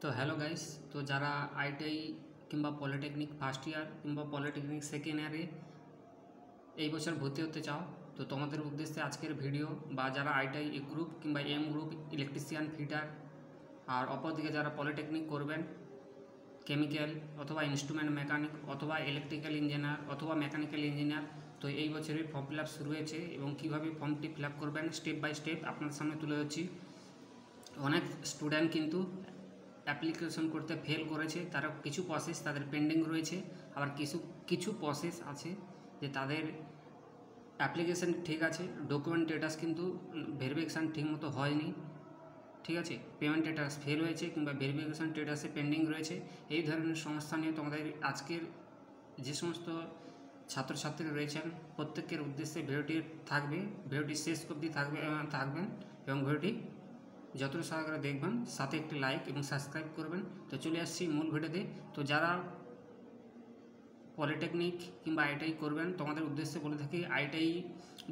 তো hello guys, তো যারা আইটিআই কিংবা পলিটেকনিক ফার্স্ট ইয়ার কিংবা পলিটেকনিক সেকেন্ড ইয়ারে এই বছর ভর্তি হতে চাও, তো তোমাদের উদ্দেশ্যে আজকের ভিডিও। বা যারা আইটিআই এ গ্রুপ কিংবা এম গ্রুপ ইলেকট্রিশিয়ান ফিটার, আর অপরদিকে যারা পলিটেকনিক করবেন কেমিক্যাল অথবা ইনস্ট্রুমেন্ট মেকানিক অথবা ইলেকট্রিক্যাল ইঞ্জিনিয়ার অথবা মেকানিক্যাল ইঞ্জিনিয়ার, তো এই বছরের ফর্ম ফিল আপ শুরু হয়েছে এবং কীভাবে ফর্মটি ফিল আপ করবেন স্টেপ বাই স্টেপ আপনার সামনে তুলে ধরছি। অনেক স্টুডেন্ট কিন্তু অ্যাপ্লিকেশন করতে ফেল করেছে, তারা কিছু প্রসেস তাদের পেন্ডিং রয়েছে, আবার কিছু প্রসেস আছে যে তাদের অ্যাপ্লিকেশান ঠিক আছে, ডকুমেন্ট স্ট্যাটাস কিন্তু ভেরিফিকেশান ঠিকমতো হয়নি, ঠিক আছে, পেমেন্ট স্ট্যাটাস ফেল হয়েছে কিংবা ভেরিফিকেশান স্ট্যাটাসে পেন্ডিং রয়েছে। এই ধরনের সমস্যা নিয়ে তোমাদের আজকের যে সমস্ত ছাত্রছাত্রী রয়েছেন প্রত্যেকের উদ্দেশ্যে ভিডিওটি থাকবে, ভিডিওটি শেষ অবধি থাকবেন এবং ভিডিওটি যতটা সহকারে দেখবেন, সাথে একটি লাইক এবং সাবস্ক্রাইব করবেন। তো চলে আসছি মূল ভিডিওতে। তো যারা পলিটেকনিক কিংবা আইটিআই করবেন তোমাদের উদ্দেশ্যে বলে থাকি, আইটিআই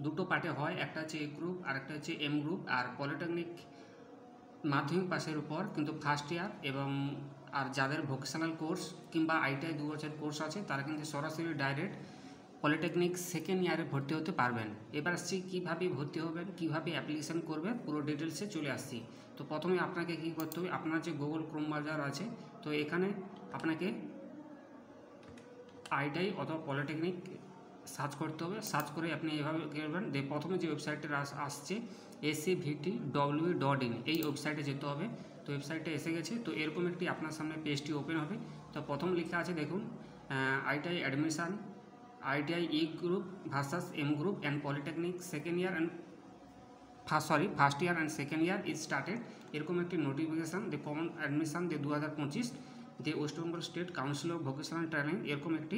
দুটো পার্টে হয়, একটা হচ্ছে এ গ্রুপ আর একটা হচ্ছে এম গ্রুপ। আর পলিটেকনিক মাধ্যমিক পাশের উপর কিন্তু ফার্স্ট ইয়ার এবং আর যাদের ভোকেশনাল কোর্স কিংবা আইটিআই 2 বছর কোর্স আছে তারা কিন্তু সরাসরি ডাইরেক্ট পলিটেকনিক সেকেন্ড ইয়ারে ভর্তি হতে পারবেন। এবার আসছি কীভাবে ভর্তি হবেন, কীভাবে অ্যাপ্লিকেশান করবেন, পুরো ডিটেলসে চলে আসছি। তো প্রথমে আপনাকে কী করতে হবে, আপনার যে গুগল ক্রোম ব্রাউজার আছে, তো এখানে আপনাকে আইটিআই অথবা পলিটেকনিক সার্চ করতে হবে। সার্চ করে আপনি এভাবে করবেন যে প্রথমে যে ওয়েবসাইটটা আসছে acvtw.in, এই ওয়েবসাইটে যেতে হবে। তো ওয়েবসাইটটা এসে গেছে। তো এরকম একটি আপনার সামনে পেজটি ওপেন হবে। তো প্রথম লেখা আছে দেখুন, ITI admission, ITI E group versus M group and polytechnic second year and first year and second year is started. এরকম একটি নোটিফিকেশান যে কমন অ্যাডমিশান যে 2025 যে West Bengal state council of vocational training, এরকম একটি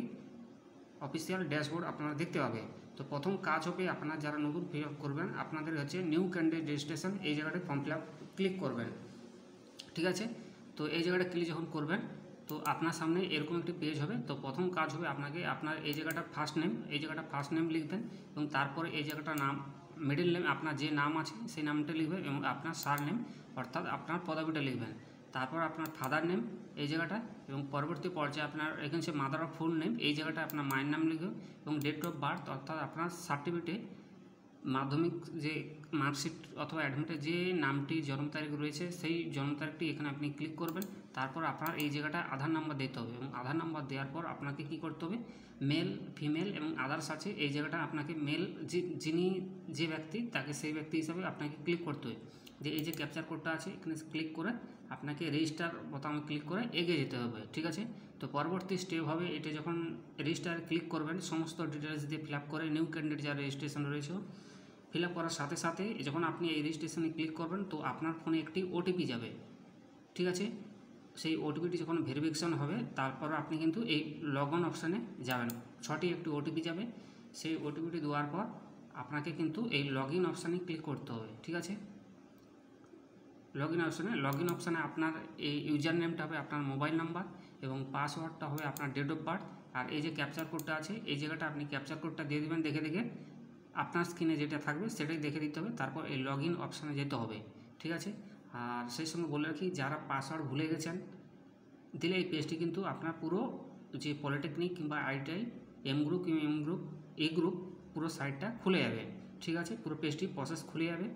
অফিসিয়াল ড্যাশবোর্ড আপনারা দেখতে পাবে। তো প্রথম কাজ হবে, আপনারা যারা নতুন ফিল আপ করবেন আপনাদের হচ্ছে নিউ ক্যান্ডিডেট রেজিস্ট্রেশন, এই জায়গাটায় ফর্ম ফিল আপ ক্লিক করবেন, ঠিক আছে। তো এই জায়গাটা ক্লিক যখন করবেন তো আপনার সামনে এরকম একটি পেজ হবে। তো প্রথম কাজ হবে আপনাকে আপনার এই জায়গাটা ফার্স্ট নেম, এই জায়গাটা ফার্স্ট নেম লিখবেন এবং তারপরে এই জায়গাটা নাম, মিডল নেম আপনার যে নাম আছে সেই নামটা লিখবেন এবং আপনার সার নেম অর্থাৎ আপনার পদবিটা লিখবেন। তারপর আপনার ফাদার নেম এই জায়গাটা এবং পরবর্তী পর্যায়ে আপনার এখানে সে মাদার অফ ফুল নেম, এই জায়গাটা আপনার মায়ের নাম লিখবেন এবং ডেট অফ বার্থ অর্থাৎ আপনার সার্টিফিকেটে মাধ্যমিক যে মার্কশিট অথবা অ্যাডমিটে যে নামটি জন্ম তারিখ রয়েছে সেই জন্ম তারিখটি এখানে আপনি ক্লিক করবেন। তারপর আপনার এই জায়গাটা আধার নাম্বার দিতে হবে এবং আধার নাম্বার দেওয়ার পর আপনাকে কী করতে হবে, মেল ফিমেল এবং আদার্স আছে, এই জায়গাটা আপনাকে মেল যিনি যে ব্যক্তি তাকে সেই ব্যক্তি হিসাবে আপনাকে ক্লিক করতে হবে। যে এই যে ক্যাপচার কোডটা আছে এখানে ক্লিক করে আপনাকে রেজিস্টার বোতামে ক্লিক করে এগিয়ে যেতে হবে, ঠিক আছে। তো পরবর্তী স্টেপ হবে, এটা যখন রেজিস্টার ক্লিক করবেন সমস্ত ডিটেলস দিয়ে ফিল আপ করে নিউ ক্যান্ডিডেট যারা রেজিস্ট্রেশন রয়েছে ফিল আপ করার সাথে সাথে যখন আপনি এই রেজিস্ট্রেশনে ক্লিক করবেন তো আপনার ফোনে একটি ওটিপি যাবে, ঠিক আছে। সেই ওটিপিটি যখন ভেরিফিকেশন হবে তারপর আপনি কিন্তু এই লগ ইন অপশানে যাবেন, 6টি একটি ওটিপি যাবে। সেই ওটিপিটি দেওয়ার পর আপনাকে কিন্তু এই লগ ইন অপশানে ক্লিক করতে হবে, ঠিক আছে। লগ ইন অপশানে আপনার এই ইউজার নেমটা হবে আপনার মোবাইল নাম্বার এবং পাসওয়ার্ডটা হবে আপনার ডেট অফ বার্থ। আর এই যে ক্যাপচার কোডটা আছে এই জায়গাটা আপনি ক্যাপচার কোডটা দিয়ে দেবেন, দেখে আপনার স্ক্রিনে যেটা থাকবে সেটাই দেখে দিতে হবে। তারপর এই লগ ইন অপশানে যেতে হবে, ঠিক আছে। আর সেই সঙ্গে বলে রাখি, যারা পাসওয়ার্ড ভুলে গেছেন দিলে এই পেজটি কিন্তু আপনার পুরো যে পলিটেকনিক কিংবা আইটিআই এম গ্রুপ কিংবা এ গ্রুপ পুরো সাইটটা খুলে যাবে, ঠিক আছে, পুরো পেজটি প্রসেস খুলে যাবে।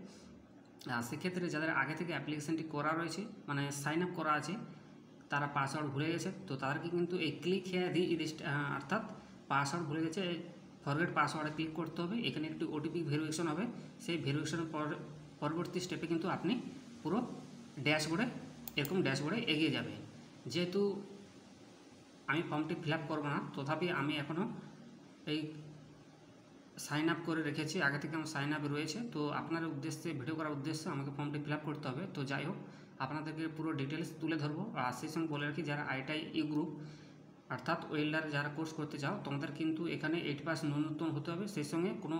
আর সেক্ষেত্রে যাদের আগে থেকে অ্যাপ্লিকেশানটি করা রয়েছে মানে সাইন আপ করা আছে, তারা পাসওয়ার্ড ভুলে গেছে তো তাদেরকে কিন্তু এই ক্লিক হেয়ার অর্থাৎ পাসওয়ার্ড ভুলে গেছে ফরগেট পাসওয়ার্ডে ক্লিক করতে হবে। এখানে একটি ওটিপি ভেরিফিকেশন হবে, সেই ভেরিফিকেশনের পরবর্তী স্টেপে কিন্তু আপনি পুরো এরকম ড্যাশবোর্ডে এগিয়ে যাবে। যেহেতু আমি ফর্মটি ফিল আপ করবো না, তথাপি আমি এখনও এই সাইন আপ করে রেখেছি, আগে থেকে আমার সাইন আপ রয়েছে। তো আপনার উদ্দেশ্যে ভিডিও করার উদ্দেশ্যে আমাকে ফর্মটি ফিল আপ করতে হবে। তো যাই হোক, আপনাদেরকে পুরো ডিটেলস তুলে ধরবো। আর সেই সঙ্গে বলে রাখি, যারা আইটিআই ই গ্রুপ অর্থাৎ ওয়েল্ডার যারা কোর্স করতে চাও তোমাদের কিন্তু এখানে 8 ন্যূনতম হতে হবে, সেই সঙ্গে কোনো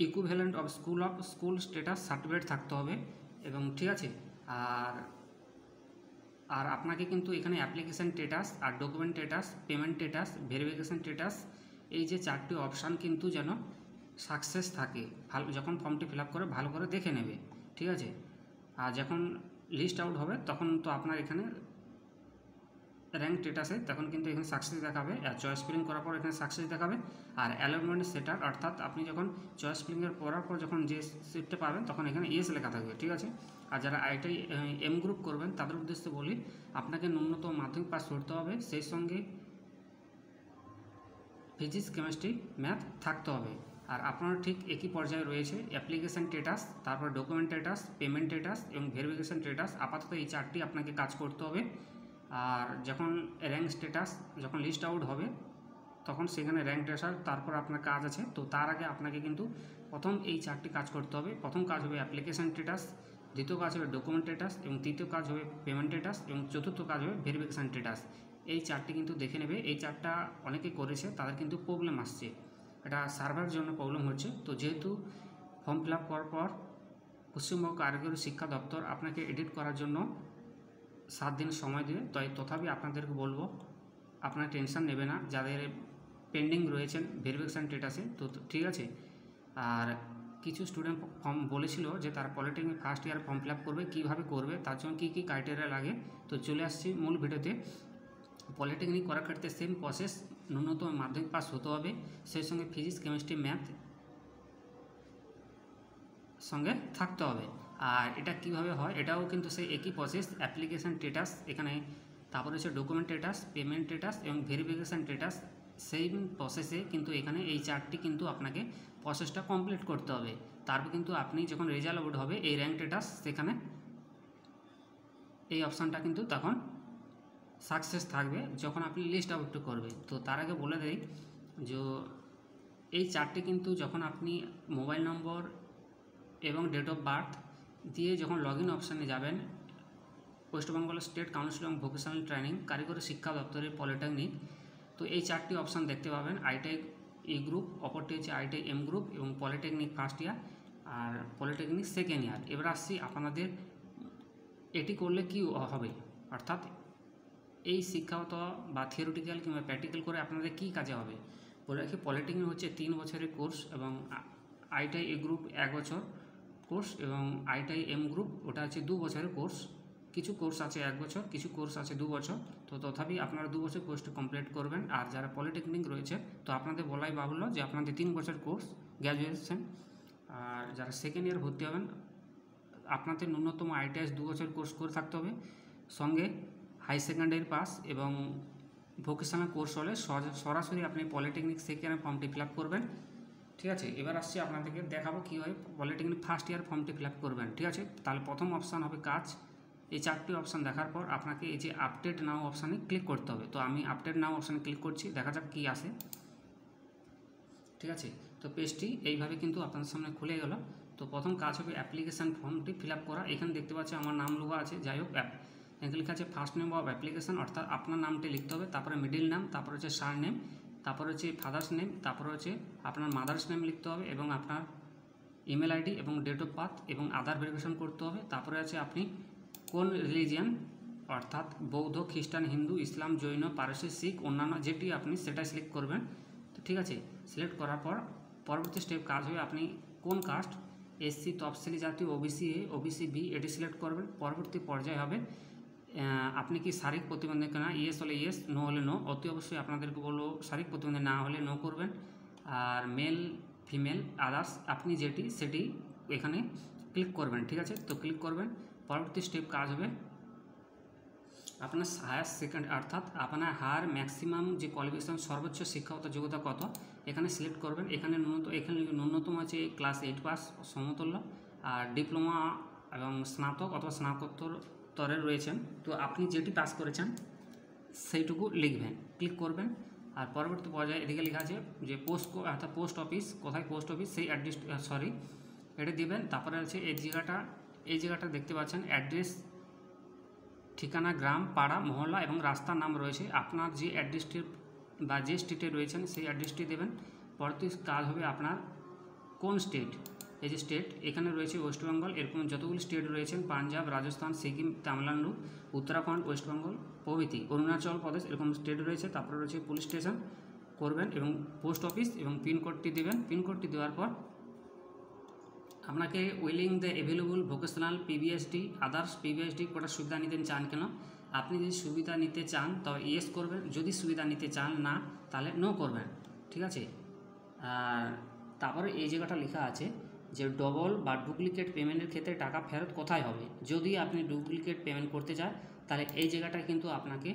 equivalent of school status certificate থাকতে হবে এবং ঠিক আছে। আর আপনাকে কিন্তু এখানে অ্যাপ্লিকেশান স্ট্যাটাস আর document status, payment status, verification status, এই যে 4টি অপশান কিন্তু যেন সাকসেস থাকে, ভালো যখন ফর্মটি ফিল আপ করে ভালো করে দেখে নেবে, ঠিক আছে। আর যখন লিস্ট আউট হবে তখন তো আপনার এখানে র্যাঙ্ক স্ট্যাটাসে তখন কিন্তু এখানে সাকসেস দেখাবে, আর চয়েস ফিলিং করার পর এখানে সাকসেস দেখাবে। আর অ্যালটমেন্ট সেটার অর্থাৎ আপনি যখন চয়েস ফিলিংয়ের করার পর যখন যে সিটটা পাবেন তখন এখানে ইয়েস লেখা থাকবে, ঠিক আছে। আর যারা আইটিআই এম গ্রুপ করবেন তাদের উদ্দেশ্যে বলি, আপনাকে ন্যূনতম মাধ্যমিক পাস করতে হবে, সেই সঙ্গে ফিজিক্স কেমিস্ট্রি ম্যাথ থাকতে হবে। আর আপনার ঠিক একই পর্যায়ে রয়েছে অ্যাপ্লিকেশান স্ট্যাটাস, তারপর ডকুমেন্ট স্ট্যাটাস, পেমেন্ট স্ট্যাটাস এবং ভেরিফিকেশান স্ট্যাটাস। আপাতত এই 4টি আপনাকে কাজ করতে হবে। আর যখন র্যাঙ্ক স্ট্যাটাস যখন লিস্ট আউট হবে তখন সেখানে র্যাঙ্ক স্ট্যাটাস তারপর আপনার কাজ আছে। তো তার আগে আপনাকে কিন্তু প্রথম এই 4টি কাজ করতে হবে। প্রথম কাজ হবে অ্যাপ্লিকেশান স্ট্যাটাস, দ্বিতীয় কাজ হবে ডকুমেন্ট স্ট্যাটাস এবং তৃতীয় কাজ হবে পেমেন্ট স্ট্যাটাস এবং চতুর্থ কাজ হবে ভেরিফিকেশান স্ট্যাটাস। এই 4টি কিন্তু দেখে নেবে। এই 4টা অনেকে করেছে, তাদের কিন্তু প্রবলেম আসছে, এটা সার্ভারের জন্য প্রবলেম হচ্ছে। তো যেহেতু ফর্ম ফিল আপ করার পর পশ্চিমবঙ্গ কারিগরি শিক্ষা দপ্তর আপনাকে এডিট করার জন্য 7 দিন সময় দেবে, তাই তথাপি আপনাদেরকে বলবো আপনারা টেনশন নেবে না যাদের পেন্ডিং রয়েছেন ভেরিফিকেশান স্ট্যাটাসে। তো ঠিক আছে। আর কিছু স্টুডেন্ট ফর্ম বলেছিল যে তারা polytechnic first year form fill up করবে, কীভাবে করবে, তার জন্য কী কী ক্রাইটেরিয়া লাগে। তো চলে আসছি মূল ভিডিওতে। পলিটেকনিক করার ক্ষেত্রে সেম প্রসেস, ন্যূনতম মাধ্যমিক পাস হতে হবে, সেই সঙ্গে ফিজিক্স কেমিস্ট্রি ম্যাথ সঙ্গে থাকতে হবে। আর এটা কিভাবে হয়, এটাও কিন্তু সেই একই প্রসেস, অ্যাপ্লিকেশান স্ট্যাটাস এখানে, তারপরে হচ্ছে ডকুমেন্ট স্ট্যাটাস, পেমেন্ট স্ট্যাটাস এবং ভেরিফিকেশান স্ট্যাটাস, সেম প্রসেসে কিন্তু এখানে এই 4টি কিন্তু আপনাকে প্রসেসটা কমপ্লিট করতে হবে। তারপর কিন্তু আপনি যখন রেজাল্ট আউট হবে এই র্যাঙ্ক স্ট্যাটাস, সেখানে এই অপশানটা কিন্তু তখন সাকসেস থাকবে যখন আপনি লিস্ট আউট করবে। তো তার আগে বলে দেই যে এই 4টি কিন্তু যখন আপনি মোবাইল নম্বর এবং ডেট অফ বার্থ দিয়ে যখন লগ ইন অপশানে যাবেন, West Bengal state council of vocational training কারিগরি শিক্ষা দপ্তরের পলিটেকনিক, তো এই 4টি অপশান দেখতে পাবেন। আইটিআই ই গ্রুপ, অপরটি হচ্ছে আইটিআই এম গ্রুপ এবং পলিটেকনিক ফার্স্ট ইয়ার আর পলিটেকনিক সেকেন্ড ইয়ার। এবার আসছি আপনাদের এটি করলে কি হবে, অর্থাৎ এই শিক্ষাগত বা থিওরিটিক্যাল কিংবা প্র্যাকটিক্যাল করে আপনাদের কী কাজে হবে। বলে রাখি, পলিটেকনিক হচ্ছে 3 বছরের কোর্স এবং আইটিআই এ গ্রুপ 1 বছর কোর্স এবং আইটিআই এম গ্রুপ ওটা হচ্ছে 2 বছরের কোর্স। কিছু কোর্স আছে 1 বছর, কিছু কোর্স আছে 2 বছর। তো তথাপি আপনারা 2 বছর কোর্সটা কমপ্লিট করবেন। আর যারা পলিটেকনিক রয়েছে তো আপনাদের বলাই বাহুল্য যে আপনাদের 3 বছর কোর্স গ্র্যাজুয়েশন। আর যারা সেকেন্ড ইয়ার ভর্তি হবেন আপনাদের ন্যূনতম আইটিআই 2 বছর কোর্স করে থাকতে হবে, সঙ্গে হাই সেকেন্ডারি পাস এবং ভোকেশনাল কোর্স হলে সরাসরি আপনি পলিটেকনিক সেকেন্ড ইয়ার ফর্মটি ফিল আপ করবেন, ঠিক আছে। এবার আসছি আপনাদেরকে দেখাবো কীভাবে পলিটেকনিক ফার্স্ট ইয়ার ফর্মটি ফিল আপ করবেন, ঠিক আছে। তাহলে প্রথম অপশান হবে কাজ। এই 4টি অপশান দেখার পর আপনাকে এই যে আপডেট নাও অপশানে ক্লিক করতে হবে। তো আমি আপডেট নাও অপশানে ক্লিক করছি, দেখা যাক কী আসে, ঠিক আছে। তো পেজটি এইভাবে কিন্তু আপনাদের সামনে খুলে গেল। তো প্রথম কাজ হবে অ্যাপ্লিকেশান ফর্মটি ফিল আপ করা। এখানে দেখতে পাচ্ছি আমার নাম লেখা আছে, যাই হোক এখানে লেখা আছে ফার্স্ট নেম অফ অ্যাপ্লিকেশান, অর্থাৎ আপনার নামটি লিখতে হবে, তারপরে মিডিল নাম, তারপরে হচ্ছে সার নেম, তারপরে হচ্ছে ফাদার্স নেম, তারপরে হচ্ছে আপনার মাদার্স নেম লিখতে হবে এবং আপনার ইমেল আইডি এবং ডেট অফ বার্থ এবং আধার ভেরিফিকেশন করতে হবে। তারপরে আছে আপনি কোন রিলিজিয়ান, অর্থাৎ বৌদ্ধ, খ্রিস্টান, হিন্দু, ইসলাম, জৈন, পারসি, শিখ, অন্যান্য যেটি আপনি সেটা সিলেক্ট করবেন। তো ঠিক আছে, সিলেক্ট করার পর পরবর্তী স্টেপ কাজ হবে আপনি কোন কাস্ট, এসসি, তফসিলি জাতি, ওবিসি এ, ওবিসি বি এটি সিলেক্ট করবেন। পরবর্তী পর্যায়ে হবে আপনি কি শারীরিক প্রতিবন্ধী না, ইয়েস হলে ইয়েস, নো হলে নো। অতি অবশ্যই আপনাদেরকে বলবো শারীরিক প্রতিবন্ধী না হলে নো করবেন। আর মেল, ফিমেল, আদার্স আপনি যেটি সেটি এখানে ক্লিক করবেন, ঠিক আছে। তো ক্লিক করবেন। পরবর্তী স্টেপ কাজ হবে আপনার হায়ার সেকেন্ড, অর্থাৎ আপনার হায়ার ম্যাক্সিমাম যে কোয়ালিফিকেশন সর্বোচ্চ শিক্ষাগত যোগ্যতা কত এখানে সিলেক্ট করবেন। এখানে ন্যূনতম আছে ক্লাস 8 পাস সমতুল্য, আর ডিপ্লোমা এবং স্নাতক অথবা স্নাতকোত্তরে রয়েছেন। তো আপনি যেটি পাস করেছেন সেইটুকু লিখবেন, ক্লিক করবেন। আর পরবর্তী পর্যায়ে এদিকে লেখা আছে যে অর্থাৎ পোস্ট অফিস, কোথায় পোস্ট অফিস সেই অ্যাড্রেস এটা দেবেন। তারপরে আছে এই জায়গাটা দেখতে পাচ্ছেন অ্যাড্রেস, ঠিকানা, গ্রাম, পাড়া, মহল্লা এবং রাস্তার নাম রয়েছে। আপনার যে অ্যাড্রেসটি বা যে স্টেটে রয়েছেন সেই অ্যাড্রেসটি দেবেন। পরবর্তী কাজ হবে আপনার কোন স্টেট, এই যে স্টেট এখানে রয়েছে ওয়েস্ট বেঙ্গল, এরকম যতগুলি স্টেট রয়েছেন পাঞ্জাব, রাজস্থান, সিকিম, তামিলনাড়ু, উত্তরাখণ্ড, ওয়েস্ট বেঙ্গল প্রভৃতি, অরুণাচল প্রদেশ এরকম স্টেট রয়েছে। তারপরে রয়েছে পুলিশ স্টেশন করবেন এবং পোস্ট অফিস এবং পিনকোডটি দেবেন। পিনকোডটি দেওয়ার পর আপনাকে willing the available vocational PBSD others PBSD কোটার সুবিধা নিতে চান কেন? আপনি যদি সুবিধা নিতে চান তবে ইয়েস করবেন, যদি সুবিধা নিতে চান না তাহলে নো করবেন, ঠিক আছে। আর তারপরে এই জায়গাটা লেখা আছে যে ডবল বা ডুপ্লিকেট পেমেন্টের ক্ষেত্রে টাকা ফেরত কোথায় হবে। যদি আপনি ডুপ্লিকেট পেমেন্ট করতে চান তাহলে এই জায়গাটা কিন্তু আপনাকে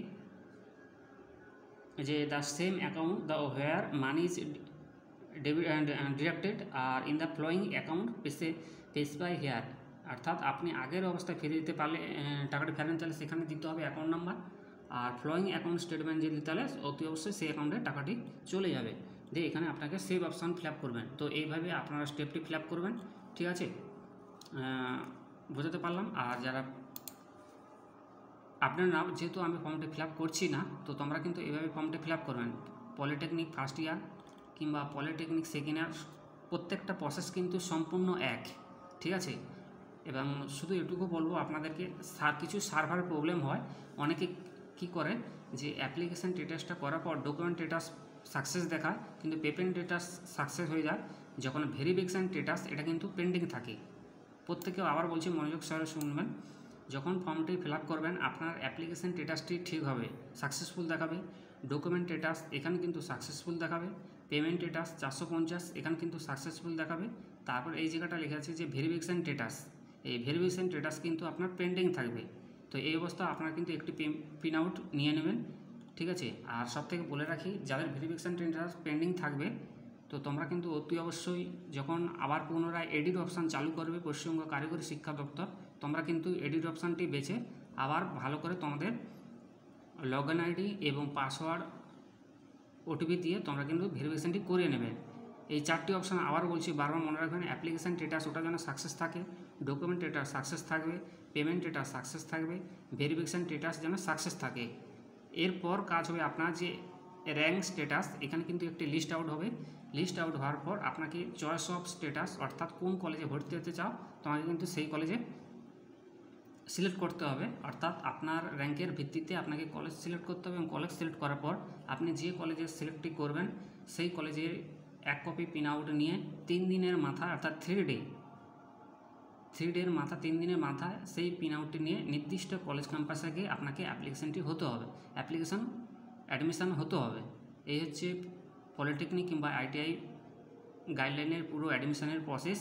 যে the same account the where money is deducted আর in the following account specify here, অর্থাৎ আপনি আগের অবস্থায় ফিরে দিতে পারলে টাকাটা ফেরেন তাহলে সেখানে দিতে হবে অ্যাকাউন্ট নাম্বার, আর ফ্লোয়িং অ্যাকাউন্ট স্টেটমেন্ট যদি দিতে হলে অতি অবশ্যই সেই অ্যাকাউন্টে টাকাটি চলে যাবে। দিয়ে এখানে আপনাকে সেভ অপশান ফিল আপ করবেন। তো এইভাবে আপনারা স্টেপটি ফিল আপ করবেন, ঠিক আছে। বোঝাতে পারলাম। আর যারা আপনার নাম, যেহেতু আমি ফর্মটি ফিল আপ করছি না, তো তোমরা কিন্তু এইভাবে ফর্মটি ফিল আপ করবেন। পলিটেকনিক ফার্স্ট ইয়ার কিংবা পলিটেকনিক সেকেন্ড ইয়ার প্রত্যেকটা প্রসেস কিন্তু সম্পূর্ণ এক, ঠিক আছে। এবং শুধু এটুকু বলবো আপনাদেরকে, কিছু সার্ভার প্রবলেম হয়, অনেকে কি করে যে অ্যাপ্লিকেশান স্ট্যাটাসটা করার পর ডকুমেন্ট স্ট্যাটাস সাকসেস দেখায় কিন্তু পেমেন্ট স্ট্যাটাস সাকসেস হয়ে যায়, যখন ভেরিফিকেশান স্ট্যাটাস এটা কিন্তু পেন্ডিং থাকে। প্রত্যেকে আবার বলছি মনোযোগ সহকারে শুনবেন, যখন ফর্মটি ফিল আপ করবেন আপনার অ্যাপ্লিকেশান স্ট্যাটাসটি ঠিক হবে, সাকসেসফুল দেখাবে, ডকুমেন্ট স্ট্যাটাস এখানে কিন্তু সাকসেসফুল দেখাবে, পেমেন্ট স্ট্যাটাস 450 এখানে কিন্তু সাকসেসফুল দেখাবে। তারপর এই জায়গাটা লেখা আছে যে ভেরিফিকেশান স্ট্যাটাস, এই ভেরিফিকেশান স্ট্যাটাস কিন্তু আপনার পেন্ডিং থাকবে। তো এই অবস্থা আপনারা কিন্তু একটি প্রিন্ট আউট নিয়ে নেবেন, ঠিক আছে। আর সব থেকে বলে রাখি, যাদের ভেরিফিকেশান স্ট্যাটাস পেন্ডিং থাকবে তো তোমরা কিন্তু অতি অবশ্যই যখন আবার পুনরায় এডিট অপশান চালু করবে পশ্চিমবঙ্গ কারিগরি শিক্ষা দপ্তর, তোমরা কিন্তু এডিট অপশানটি বেছে আবার ভালো করে তোমাদের লগ ইন আইডি এবং পাসওয়ার্ড ওটিপি দিয়ে তোমরা কিন্তু ভেরিফিকেশানটি করে নেবে। এই 4টি অপশান আবার বলছি, বারবার মনে রাখবেন। অ্যাপ্লিকেশান স্ট্যাটাস ওটা যেন সাকসেস থাকে, ডকুমেন্ট স্ট্যাটাস সাকসেস থাকবে, পেমেন্ট স্ট্যাটাস সাকসেস থাকবে, ভেরিফিকেশান স্ট্যাটাস যেন সাকসেস থাকে। এরপর কাজ হবে আপনার যে র্যাঙ্ক স্ট্যাটাস, এখানে কিন্তু একটি লিস্ট আউট হবে। লিস্ট আউট হওয়ার পর আপনাকে চয়েস অফ স্ট্যাটাস, অর্থাৎ কোন কলেজে ভর্তি হতে চাও তোমাকে কিন্তু সেই কলেজে সিলেক্ট করতে হবে। অর্থাৎ আপনার র্যাঙ্কের ভিত্তিতে আপনাকে কলেজ সিলেক্ট করতে হবে এবং কলেজ সিলেক্ট করার পর আপনি যে কলেজে সিলেক্টটি করবেন সেই কলেজের এক কপি প্রিন্ট আউট নিয়ে 3 দিনের মাথায়, অর্থাৎ 3 ডের মাথা 3 দিনের মাথায় সেই প্রিন্ট আউটটি নিয়ে নির্দিষ্ট কলেজ ক্যাম্পাসে গিয়ে আপনাকে অ্যাপ্লিকেশানটি হতে হবে, অ্যাডমিশান হতে হবে। এই হচ্ছে পলিটেকনিক কিংবা আইটিআই গাইডলাইনের পুরো অ্যাডমিশনের প্রসেস।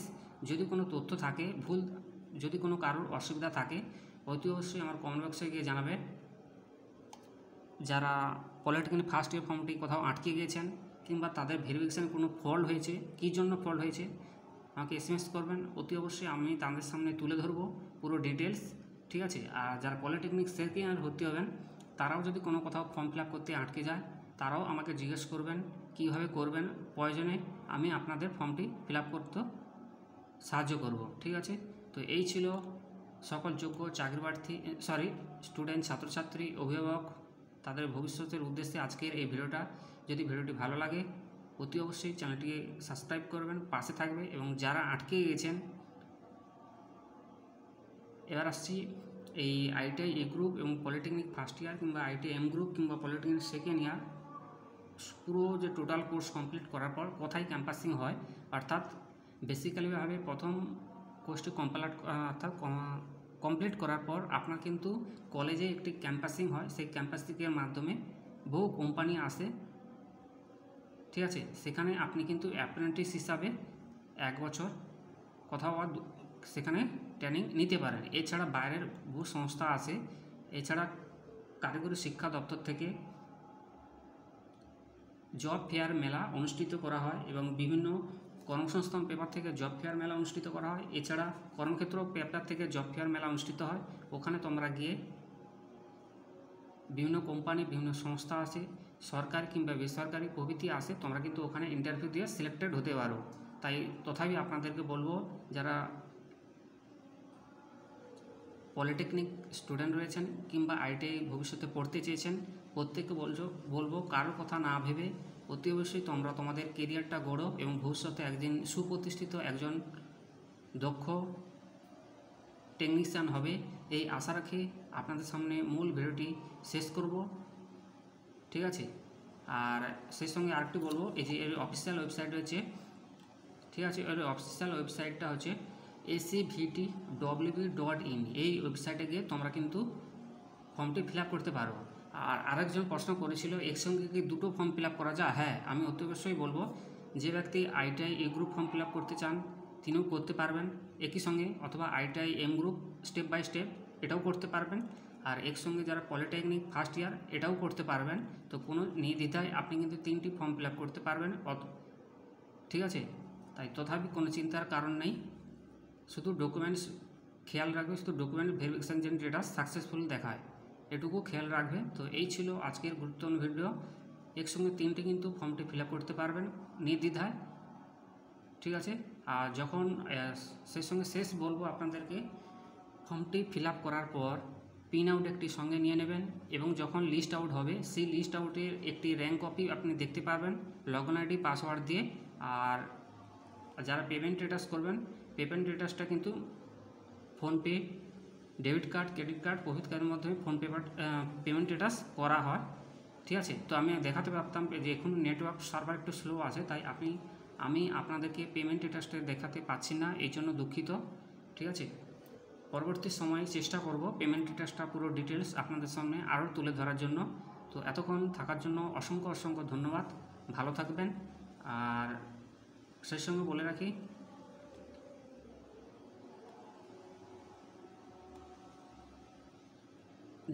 যদি কোনো তথ্য থাকে ভুল, যদি কোনো কারোর অসুবিধা থাকে অতি অবশ্যই আমার কমেন্ট বক্সে গিয়ে জানাবে। যারা পলিটেকনিক ফার্স্ট ইয়ার ফর্মটি কোথাও আটকে গিয়েছেন কিংবা তাদের ভেরিফিকেশান কোনো ফল্ট হয়েছে, কী জন্য ফল্ট হয়েছে আমাকে এসএমএস করবেন, অতি অবশ্যই আমি তাদের সামনে তুলে ধরবো পুরো ডিটেলস, ঠিক আছে। আর যারা পলিটেকনিক সেকেন্ড ইয়ার ভর্তি হবেন তারাও যদি কোনো কোথাও ফর্ম ফিল আপ করতে আটকে যায় তারাও আমাকে জিজ্ঞেস করবেন কীভাবে করবেন, প্রয়োজনে আমি আপনাদের ফর্মটি ফিল আপ করতে সাহায্য করব, ঠিক আছে। তো এই ছিল সকল যোগ্য চাকরি প্রার্থী স্টুডেন্ট, ছাত্রছাত্রী, অভিভাবক তাদের ভবিষ্যতের উদ্দেশ্যে আজকের এই ভিডিওটা। যদি ভিডিওটি ভালো লাগে অতি অবশ্যই চ্যানেলটিকে সাবস্ক্রাইব করবেন, পাশে থাকবে। এবং যারা আটকে গেছেন, এবার আসছি এই আইটিআই এ গ্রুপ এবং পলিটেকনিক ফার্স্ট ইয়ার কিংবা আইটিআই এম গ্রুপ কিংবা পলিটেকনিক সেকেন্ড ইয়ার পুরো যে টোটাল কোর্স কমপ্লিট করার পর কোথায় ক্যাম্পাসিং হয়, অর্থাৎ বেসিক্যালিভাবে প্রথম কোর্সটি কমপ্লিট করার পর আপনার কিন্তু কলেজে একটি ক্যাম্পাসিং হয়। সেই ক্যাম্পাসিংয়ের মাধ্যমে বহু কোম্পানি আসে, ঠিক আছে। সেখানে আপনি কিন্তু অ্যাপ্রেন্টিস হিসাবে 1 বছর কোথাও সেখানে ট্রেনিং নিতে পারেন। এছাড়া বাইরের বহু সংস্থা আছে, এছাড়া কারিগরি শিক্ষা দপ্তর থেকে জব ফেয়ার মেলা অনুষ্ঠিত করা হয় এবং বিভিন্ন কর্মসংস্থান পেপার থেকে জব ফেয়ার মেলা অনুষ্ঠিত করা হয়। এছাড়া কর্মক্ষেত্র পেপার থেকে জব ফেয়ার মেলা অনুষ্ঠিত হয়। ওখানে তোমরা গিয়ে বিভিন্ন কোম্পানি, বিভিন্ন সংস্থা আছে, সরকারি কিংবা বেসরকারি প্রভৃতি আছে, তোমরা কিন্তু ওখানে ইন্টারভিউ দিয়ে সিলেক্টেড হতে পারো। তাই তথাপি আপনাদেরকে বলবো, যারা পলিটেকনিক স্টুডেন্ট রয়েছেন কিংবা আইটিআই ভবিষ্যতে পড়তে চেয়েছেন, প্রত্যেককে বলবো কারোর কথা না ভেবে অতি অবশ্যই তোমরা তোমাদের কেরিয়ারটা গড়ো এবং ভবিষ্যতে একদিন সুপ্রতিষ্ঠিত একজন দক্ষ টেকনিশিয়ান হবে, এই আশা রাখি আপনাদের সামনে মূল ভিডিওটি শেষ করব, ঠিক আছে। আর সেই সঙ্গে আরেকটি বলবো, এই যে এর অফিসিয়াল ওয়েবসাইট রয়েছে, ঠিক আছে। এর অফিসিয়াল ওয়েবসাইটটা হচ্ছে acvtwb.in এই ওয়েবসাইটে গিয়ে তোমরা কিন্তু ফর্মটি ফিল আপ করতে পারো। আর আরেকজন প্রশ্ন করেছিল একসঙ্গে কি দুটো ফর্ম ফিল আপ করা যায়? হ্যাঁ, আমি অতি অবশ্যই বলবো যে ব্যক্তি ITI A group form fill up করতে চান তিনিও করতে পারবেন একই সঙ্গে, অথবা ITI M group step by step এটাও করতে পারবেন। আর একসঙ্গে যারা পলিটেকনিক ফার্স্ট ইয়ার এটাও করতে পারবেন। তো কোনো নির্দ্বিধায় আপনি কিন্তু 3টি ফর্ম ফিল আপ করতে পারবেন, ঠিক আছে? তাই তথাপি কোনো চিন্তার কারণ নেই, শুধু ডকুমেন্টস খেয়াল রাখবে, শুধু ডকুমেন্ট ভেরিফিকেশান যেন স্ট্যাটাস সাকসেসফুল দেখায় এটুকু খেয়াল রাখবে। তো এই ছিল আজকের গুরুত্বপূর্ণ ভিডিও। একসঙ্গে 3টে কিন্তু ফর্মটি ফিল আপ করতে পারবেন নির্দ্বিধায়, ঠিক আছে? আর যখন শেষ বলবো আপনাদেরকে, ফর্মটি ফিল আপ করার পর প্রিন্ট আউট একটি সঙ্গে নিয়ে নেবেন, এবং যখন লিস্ট আউট হবে সেই লিস্ট আউটের একটি র্যাঙ্ক কপি আপনি দেখতে পারবেন লগ ইন আইডি পাসওয়ার্ড দিয়ে। আর যারা পেমেন্ট স্ট্যাটাস করবেন, পেমেন্ট স্ট্যাটাসটা কিন্তু PhonePe, debit card, credit card, প্রভৃতি কার্ডের মাধ্যমে ফোনপে পেমেন্ট স্ট্যাটাস করা হয়, ঠিক আছে? তো আমি দেখাতে পারতাম যে এখন নেটওয়ার্ক সার্ভার একটু স্লো আছে, তাই আমি আপনাদেরকে পেমেন্ট স্ট্যাটাসটা দেখাতে পাচ্ছি না, এই জন্য দুঃখিত, ঠিক আছে? পরবর্তী সময়ে চেষ্টা করব পেমেন্ট স্ট্যাটাসটা পুরো ডিটেলস আপনাদের সামনে আরও তুলে ধরার জন্য। তো এতক্ষণ থাকার জন্য অসংখ্য ধন্যবাদ, ভালো থাকবেন। আর সেই সঙ্গে বলে রাখি,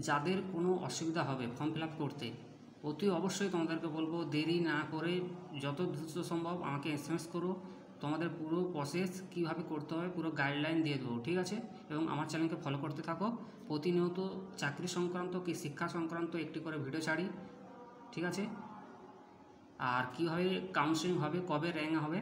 যাদের কোনো অসুবিধা হবে ফর্ম ফিল আপ করতে, অতি অবশ্যই তোমাদেরকে বলবো দেরি না করে যত দ্রুত সম্ভব আমাকে এসএমএস করো, তোমাদের পুরো প্রসেস কীভাবে করতে হবে পুরো গাইডলাইন দিয়ে দেবো, ঠিক আছে? এবং আমার চ্যানেলকে ফলো করতে থাকো, প্রতিনিয়ত চাকরি সংক্রান্ত কি শিক্ষা সংক্রান্ত একটি করে ভিডিও ছাড়ি, ঠিক আছে? আর কীভাবে কাউন্সেলিং হবে, কবে র্যাঙ্ক হবে,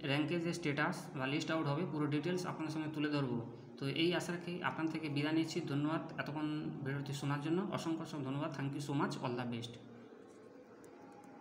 র্যাঙ্কের যে স্ট্যাটাস বা লিস্ট আউট হবে পুরো ডিটেলস আপনাদের সঙ্গে তুলে ধরবো। তো এই আশা রাখি আপনার থেকে বিদায় নিচ্ছি। ধন্যবাদ এতক্ষণ ভিডিওটি শোনার জন্য, অসংখ্য ধন্যবাদ। Thank you so much, all the best.